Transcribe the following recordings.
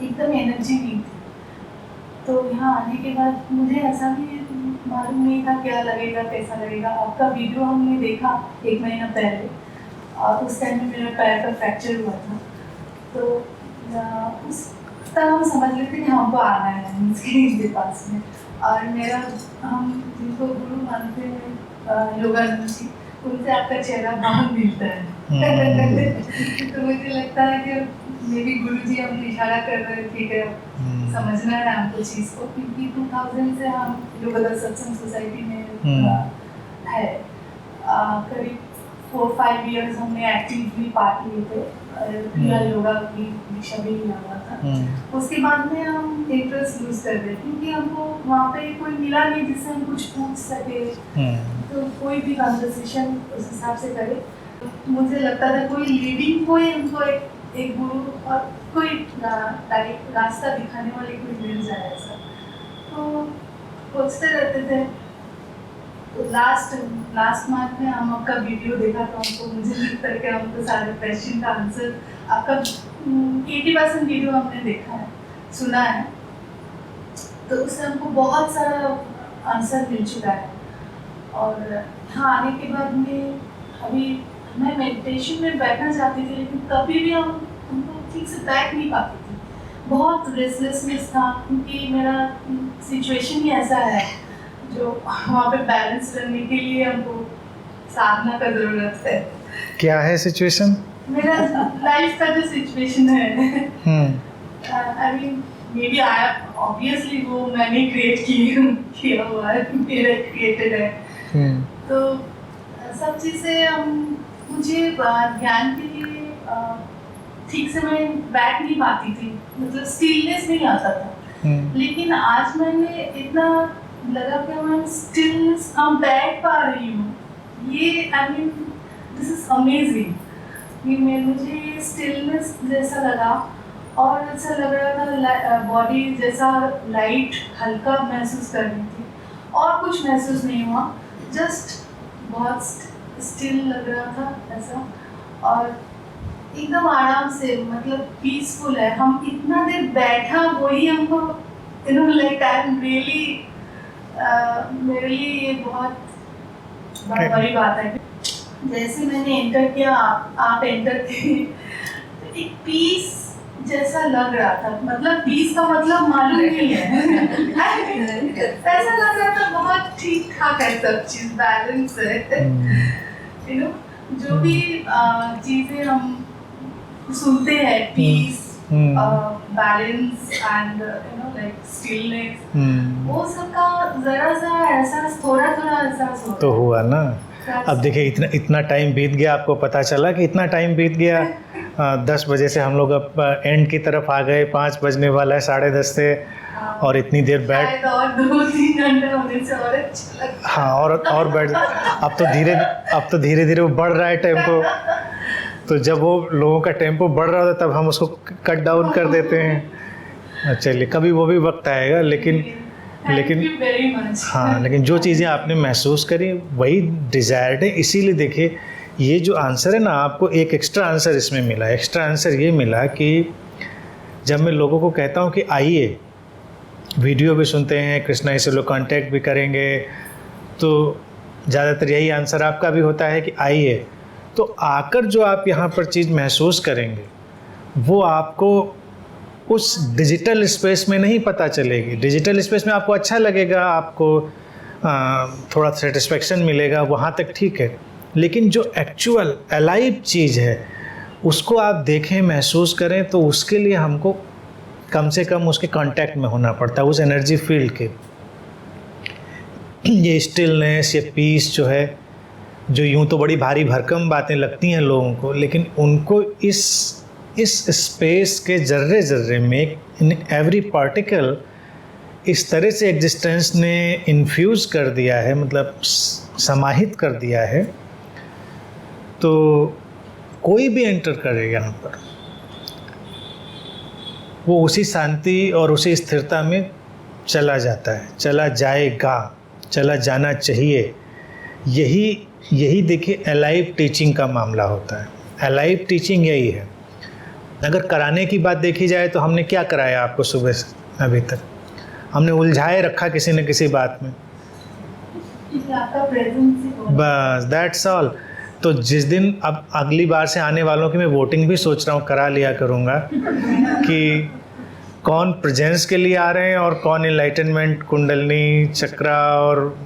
एकदम एनर्जी नहीं थी। तो यहाँ आने के बाद मुझे ऐसा भी मालूम नहीं था क्या लगेगा, कैसा लगेगा। आपका वीडियो हमने देखा 1 महीना पहले, और उस टाइम में मेरा पैर का फ्रैक्चर हुआ था। तो उस तब हम समझ लेते कि हमको आना है इसके पास में। और मेरा, हम जिनको गुरु मानते हैं योगानंद जी, उनसे आपका चेहरा बहुत मिलता है। तो मुझे लगता है कि मेरी गुरु जी हमको इशारा कर रहे हैं, ठीक है समझना है हमको चीज़ को, क्योंकि 2000 से हम योगदा सत्संग सोसाइटी में है। करीब 4-5 इयर्स हमने एक्टिवली पार्ट लिए थे, क्रिया योगा की दीक्षा भी लिया हुआ था। उसके बाद में हम इंटरेस्ट लूज कर गए, क्योंकि हमको वहाँ पे कोई मिला नहीं जिससे हम कुछ पूछ सके। तो कोई भी कन्वर्सेशन उस हिसाब से करे। मुझे लगता था कोई लीडिंग, कोई हमको एक गुरु और कोई रास्ता दिखाने वाले कोई मिल जाए ऐसा। तो सोचते रहते थे। तो लास्ट मंथ में हम आपका वीडियो देखा, तो हमको, मुझे लगता है कि हमको सारे क्वेश्चन का आंसर आपका 80% वीडियो हमने देखा है, सुना है। तो उससे हमको बहुत सारा आंसर मिल चुका है। और यहाँ आने के बाद में अभी मैं मेडिटेशन में बैठना चाहती थी, लेकिन कभी भी हमको ठीक से बैठ नहीं पाती थी। बहुत रेस्टलेसनेस था, क्योंकि मेरा सिचुएशन ही ऐसा है जो वहाँ पे बैलेंस करने के लिए हमको साधना का ज़रूरत है। क्या है सिचुएशन? मेरा लाइफ का जो सिचुएशन है, आई मीन मेबी ऑब्वियसली वो मैंने क्रिएट किया हुआ है, मेरा क्रिएटेड है। तो सब चीज़ें मुझे ध्यान के लिए ठीक से मैं बैठ नहीं पाती थी, मतलब स्टिलनेस नहीं आता था। लेकिन आज मैंने इतना लगा कि मैं स्टिलनेस, हम बैठ पा रही हूँ। ये I mean this is amazing. ये मुझे स्टिलनेस जैसा लगा, और ऐसा लग रहा था बॉडी जैसा लाइट हल्का महसूस कर रही थी, और कुछ महसूस नहीं हुआ, जस्ट बहुत स्टिल लग रहा था ऐसा। और एकदम आराम से, मतलब पीसफुल है। हम इतना देर बैठा, वही हमको लाइक आई एम रियली, मेरे लिए ये बहुत बड़ी बात है। जैसे मैंने एंटर किया, आप एंटर किए, तो एक पीस जैसा लग रहा था। मतलब पीस का मतलब मालूम नहीं है। ऐसा लग रहा था बहुत ठीक ठाक है, सब चीज बैलेंस है। जो भी चीजें हम सुनते हैं, peace, balance and like stillness, वो सब का जरा सा एहसास, थोड़ा एहसास होता तो हुआ ना। अब देखिए इतना टाइम बीत गया, आपको पता चला कि इतना टाइम बीत गया। 10 बजे से हम लोग अब एंड की तरफ आ गए, 5 बजने वाला है, 10:30 से, और इतनी देर बैठ, और 2-3 घंटे होने से और अच्छा लगता है। हाँ, और बैठ, अब तो धीरे धीरे वो बढ़ रहा है टेम्पो। तो जब वो लोगों का टेम्पो बढ़ रहा होता है, तब हम उसको कट डाउन कर देते हैं। चलिए, कभी वो भी वक्त आएगा। लेकिन हाँ, लेकिन जो चीज़ें आपने महसूस करी वही डिज़ायर्ड है। इसीलिए देखिए, ये जो आंसर है ना, आपको एक एक्स्ट्रा आंसर इसमें मिला। एक्स्ट्रा आंसर ये मिला कि जब मैं लोगों को कहता हूँ कि आइए, वीडियो भी सुनते हैं, कृष्णा से लोग कांटेक्ट भी करेंगे, तो ज़्यादातर यही आंसर आपका भी होता है कि आइए। तो आकर जो आप यहाँ पर चीज़ महसूस करेंगे, वो आपको उस डिजिटल स्पेस में नहीं पता चलेगी। डिजिटल स्पेस में आपको अच्छा लगेगा, आपको थोड़ा सेटिस्फेक्शन मिलेगा, वहाँ तक ठीक है। लेकिन जो एक्चुअल अलाइव चीज़ है, उसको आप देखें, महसूस करें, तो उसके लिए हमको कम से कम उसके कांटेक्ट में होना पड़ता है, उस एनर्जी फील्ड के। ये स्टिलनेस, ये पीस जो है, जो यूँ तो बड़ी भारी भरकम बातें लगती हैं लोगों को, लेकिन उनको इस स्पेस के जर्रे जर्रे में, इन एवरी पार्टिकल, इस तरह से एग्जिस्टेंस ने इन्फ्यूज़ कर दिया है, मतलब समाहित कर दिया है। तो कोई भी एंटर करे यहाँ पर, वो उसी शांति और उसी स्थिरता में चला जाता है, चला जाएगा, चला जाना चाहिए। यही देखिए अलाइव टीचिंग का मामला होता है। अलाइव टीचिंग यही है। अगर कराने की बात देखी जाए तो हमने क्या कराया आपको सुबह से अभी तक? हमने उलझाए रखा किसी न किसी बात में, आपका प्रेजेंस ही बहुत बस दैट्स ऑल। तो जिस दिन, अब अगली बार से आने वालों की मैं वोटिंग भी सोच रहा हूँ करा लिया करूँगा कि कौन प्रेजेंस के लिए आ रहे हैं और कौन एनलाइटनमेंट, कुंडलनी चक्रा और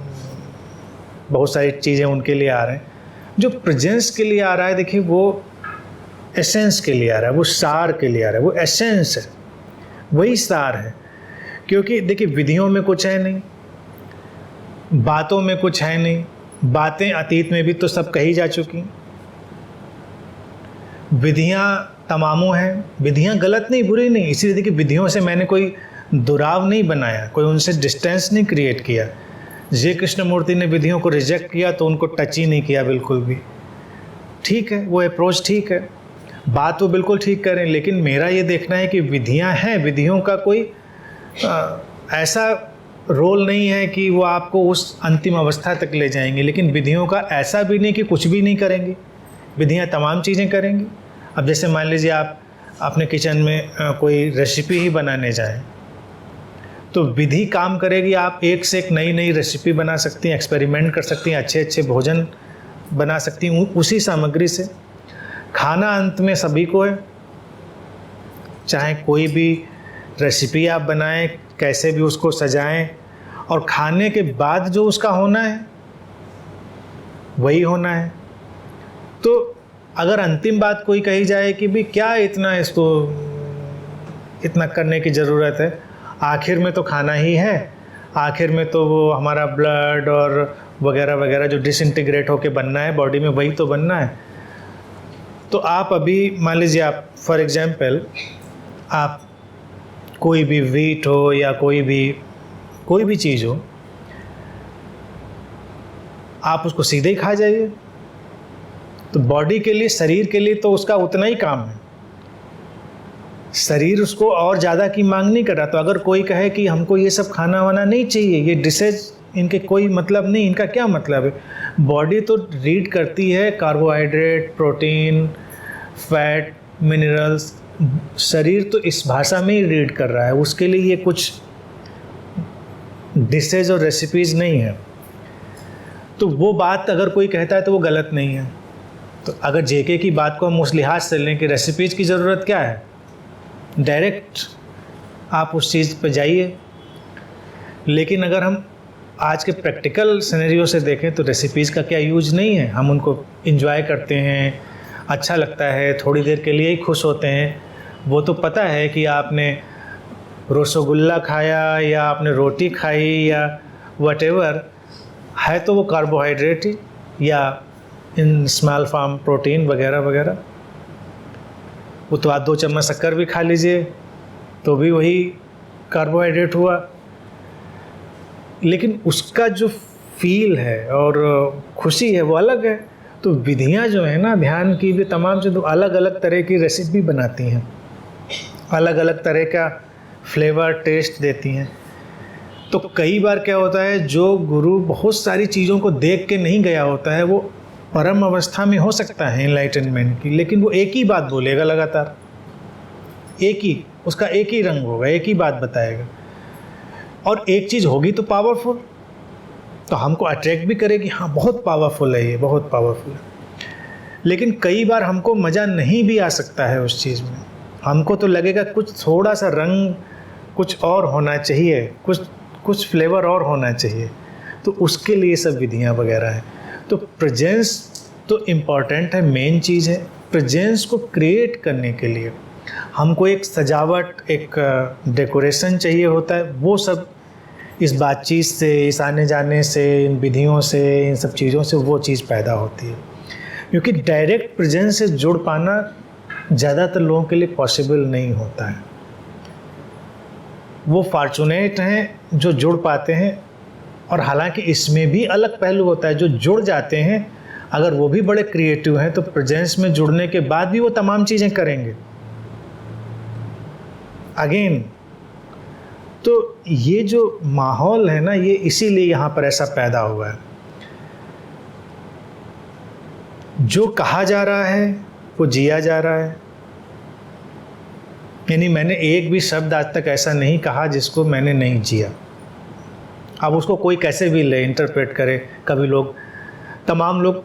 बहुत सारी चीज़ें उनके लिए आ रहे हैं। जो प्रेजेंस के लिए आ रहा है, देखिए वो एसेंस के लिए आ रहा है, वो सार के लिए आ रहा है, वो एसेंस है, वही सार है। क्योंकि देखिए विधियों में कुछ है नहीं, बातों में कुछ है नहीं, बातें अतीत में भी तो सब कही जा चुकी, विधियाँ तमामों हैं, विधियाँ गलत नहीं, बुरी नहीं, इसीलिए देखिए विधियों से मैंने कोई दुराव नहीं बनाया, कोई उनसे डिस्टेंस नहीं क्रिएट किया। जे कृष्णमूर्ति ने विधियों को रिजेक्ट किया तो उनको टच ही नहीं किया बिल्कुल भी। ठीक है, वो अप्रोच ठीक है, बात वो बिल्कुल ठीक करें, लेकिन मेरा ये देखना है कि विधियाँ हैं, विधियों का कोई ऐसा रोल नहीं है कि वो आपको उस अंतिम अवस्था तक ले जाएंगे, लेकिन विधियों का ऐसा भी नहीं कि कुछ भी नहीं करेंगी, विधियाँ तमाम चीज़ें करेंगी। अब जैसे मान लीजिए आप अपने किचन में कोई रेसिपी ही बनाने जाएं, तो विधि काम करेगी, आप एक से एक नई नई रेसिपी बना सकती हैं, एक्सपेरिमेंट कर सकती हैं, अच्छे अच्छे भोजन बना सकती हैं उसी सामग्री से। खाना अंत में सभी को है, चाहे कोई भी रेसिपी आप बनाएं, कैसे भी उसको सजाएं, और खाने के बाद जो उसका होना है वही होना है। तो अगर अंतिम बात कोई कही जाए कि भी क्या इतना इसको इतना करने की ज़रूरत है, आखिर में तो खाना ही है, आखिर में तो वो हमारा ब्लड और वगैरह वगैरह जो डिसइंटीग्रेट होके बनना है बॉडी में, वही तो बनना है। तो आप अभी मान लीजिए, आप फॉर एग्जांपल आप कोई भी वीट हो या कोई भी चीज़ हो, आप उसको सीधे ही खा जाइए, तो बॉडी के लिए, शरीर के लिए तो उसका उतना ही काम है, शरीर उसको और ज़्यादा की मांग नहीं कर रहा। तो अगर कोई कहे कि हमको ये सब खाना वाना नहीं चाहिए, ये डिशेज इनके कोई मतलब नहीं, इनका क्या मतलब है? बॉडी तो रीड करती है कार्बोहाइड्रेट, प्रोटीन, फैट, मिनरल्स, शरीर तो इस भाषा में ही रीड कर रहा है, उसके लिए ये कुछ डिशेज और रेसिपीज़ नहीं है। तो वो बात अगर कोई कहता है तो वो गलत नहीं है। तो अगर जेके की बात को हम उस लिहाज से लें कि रेसिपीज़ की ज़रूरत क्या है, डायरेक्ट आप उस चीज़ पे जाइए। लेकिन अगर हम आज के प्रैक्टिकल सिनेरियो से देखें तो रेसिपीज़ का क्या यूज नहीं है, हम उनको इंजॉय करते हैं, अच्छा लगता है, थोड़ी देर के लिए ही खुश होते हैं। वो तो पता है कि आपने रसगुल्ला खाया या आपने रोटी खाई या वटेवर है, तो वो कार्बोहाइड्रेट ही या इन स्मॉल फॉर्म प्रोटीन वगैरह वगैरह। वो तो आप 2 चम्मच शक्कर भी खा लीजिए तो भी वही कार्बोहाइड्रेट हुआ, लेकिन उसका जो फील है और खुशी है वो अलग है। तो विधियाँ जो है ना ध्यान की भी तमाम से, तो अलग अलग तरह की रेसिपी बनाती हैं, अलग अलग तरह का फ्लेवर टेस्ट देती हैं। तो कई बार क्या होता है, जो गुरु बहुत सारी चीज़ों को देख के नहीं गया होता है, वो परम अवस्था में हो सकता है एनलाइटनमेंट की, लेकिन वो एक ही बात बोलेगा लगातार, एक ही, उसका एक ही रंग होगा, एक ही बात बताएगा, और एक चीज़ होगी तो पावरफुल, तो हमको अट्रैक्ट भी करेगी, हाँ बहुत पावरफुल है ये, बहुत पावरफुल है। लेकिन कई बार हमको मज़ा नहीं भी आ सकता है उस चीज़ में, हमको तो लगेगा कुछ थोड़ा सा रंग कुछ और होना चाहिए, कुछ फ्लेवर और होना चाहिए। तो उसके लिए सब विधियाँ वगैरह हैं। तो प्रेजेंस तो इम्पॉर्टेंट है, मेन चीज़ है। प्रेजेंस को क्रिएट करने के लिए हमको एक सजावट, एक डेकोरेशन चाहिए होता है। वो सब इस बातचीत से, इस आने जाने से, इन विधियों से, इन सब चीज़ों से वो चीज़ पैदा होती है। क्योंकि डायरेक्ट प्रेजेंस से जुड़ पाना ज़्यादातर लोगों के लिए पॉसिबल नहीं होता है। वो फॉर्चुनेट हैं जो जुड़ पाते हैं, और हालांकि इसमें भी अलग पहलू होता है, जो जुड़ जाते हैं अगर वो भी बड़े क्रिएटिव हैं तो प्रेजेंस में जुड़ने के बाद भी वो तमाम चीज़ें करेंगे अगेन। तो ये जो माहौल है ना, ये इसीलिए यहाँ पर ऐसा पैदा हुआ है। जो कहा जा रहा है वो जिया जा रहा है, यानी मैंने एक भी शब्द आज तक ऐसा नहीं कहा जिसको मैंने नहीं जिया। अब उसको कोई कैसे भी ले, इंटरप्रेट करे। कभी लोग, तमाम लोग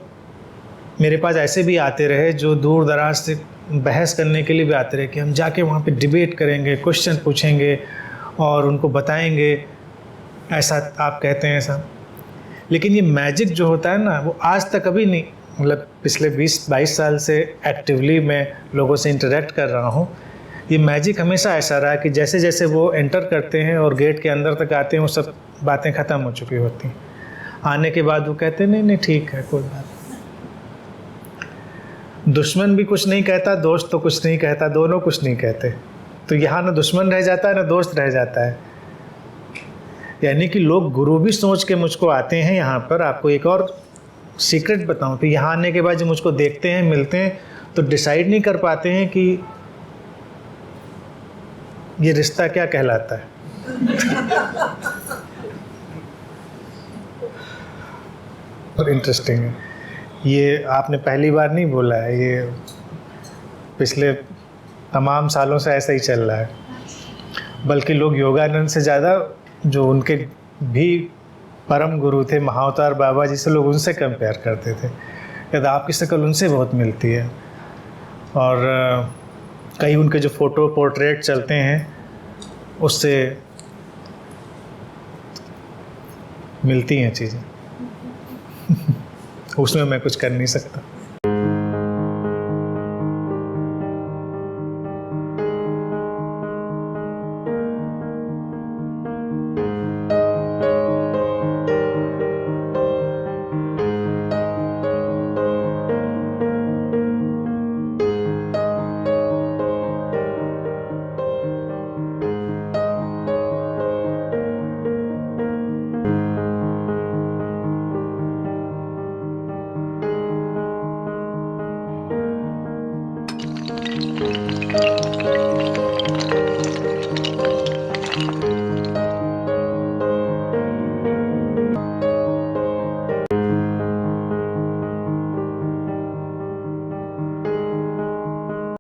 मेरे पास ऐसे भी आते रहे जो दूर दराज से बहस करने के लिए भी आते रहे कि हम जाके वहाँ पे डिबेट करेंगे, क्वेश्चन पूछेंगे और उनको बताएंगे ऐसा आप कहते हैं ऐसा। लेकिन ये मैजिक जो होता है ना, वो आज तक कभी नहीं, मतलब पिछले 20-22 साल से एक्टिवली मैं लोगों से इंटरेक्ट कर रहा हूँ, ये मैजिक हमेशा ऐसा रहा कि जैसे जैसे वो एंटर करते हैं और गेट के अंदर तक आते हैं, वो सब बातें ख़त्म हो चुकी होती हैं। आने के बाद वो कहते हैं नहीं नहीं ठीक है, कोई बात। दुश्मन भी कुछ नहीं कहता, दोस्त तो कुछ नहीं कहता, दोनों कुछ नहीं कहते। तो यहाँ ना दुश्मन रह जाता है ना दोस्त रह जाता है। यानी कि लोग गुरु भी सोच के मुझको आते हैं यहाँ पर। आपको एक और सीक्रेट बताऊँ तो यहाँ आने के बाद जब मुझको देखते हैं, मिलते हैं, तो डिसाइड नहीं कर पाते हैं कि ये रिश्ता क्या कहलाता है। और इंटरेस्टिंग है, ये आपने पहली बार नहीं बोला है, ये पिछले तमाम सालों से ऐसा ही चल रहा है। बल्कि लोग योगानंद से ज़्यादा जो उनके भी परम गुरु थे महाअवतार बाबा जी से, लोग उनसे कंपेयर करते थे। कहते आपकी शक्ल उनसे बहुत मिलती है। और कई उनके जो फ़ोटो पोर्ट्रेट चलते हैं उससे मिलती हैं चीज़ें। उसमें मैं कुछ कर नहीं सकता।